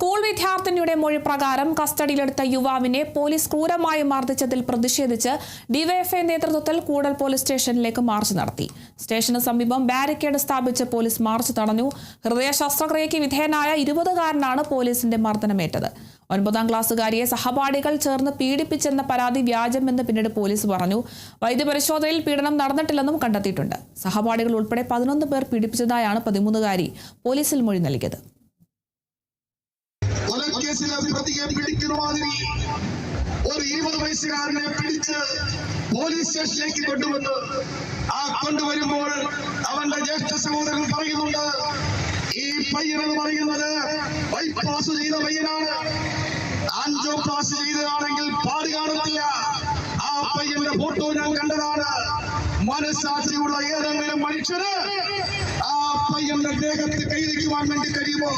School വിദ്യാർത്ഥിനിയുടെ മൊഴി പ്രകാരം കസ്റ്റഡിയിലെടുത്ത യുവാവിനെ പോലീസ് ക്രൂരമായി മർദ്ദിച്ചതിൽ പ്രതിഷേധിച്ച് ഡിവൈഎഫ്ഐ നേതൃത്വത്തിൽ കൂടൽ പോലീസ് സ്റ്റേഷനിലേക്ക് മാർച്ച് നടത്തി. സ്റ്റേഷന് സമീപം ബാരിക്കേഡ് സ്ഥാപിച്ച് പോലീസ് മാർച്ച് തടഞ്ഞു. ഹൃദയ ശസ്ത്രക്രിയയ്ക്ക് വിധേയനായ 20-കാരനാണ് പോലീസിന്റെ മർദ്ദനമേറ്റത്. 9ാം ക്ലാസ്സുകാരിയെ സഹപാഠികൾ ചേർന്ന് പീഡിപ്പിച്ചെന്ന പരാതി വ്യാജമെന്ന് പിന്നീട് പോലീസ് പറഞ്ഞു. വൈദ്യപരിശോധനയിൽ പീഡനം നടന്നിട്ടില്ലെന്നും കണ്ടെത്തിയിട്ടുണ്ട്. സഹപാഠികൾ ഉൾപ്പെടെ 11 പേർ പീഡിപ്പിച്ചതായാണ് 13-കാരി പോലീസിൽ മൊഴി നൽകിയത്. പ്രതിയെ പിടിക്കുന്ന മാതിരി ഒരു 20 വയസ്സുകാരനെ പിടിച്ച് പോലീസ് സ്റ്റേഷനിലേക്ക് കൊണ്ടുവന്നു. കൊണ്ടുവരുമ്പോൾ അവന്റെ ജ്യേഷ്ഠ സഹോദരൻ പറയുന്നുണ്ട്, ഈ പയ്യനെന്ന് പറയുന്നത് ബൈപ്പാസ് ചെയ്ത പയ്യനാണ്, ആൻജിയോപ്ലാസ്റ്റി ചെയ്തതാണെങ്കിൽ പാട് കാണത്തില്ല. ആ പയ്യന്റെ ഫോട്ടോ ഞാൻ കണ്ടതാണ്. മനസ്സാക്ഷിയുള്ള ഏതെങ്കിലും മനുഷ്യന് ആ പയ്യന്റെ ദേഹത്ത് കൈവയ്ക്കുവാൻ വേണ്ടി കഴിയുമോ?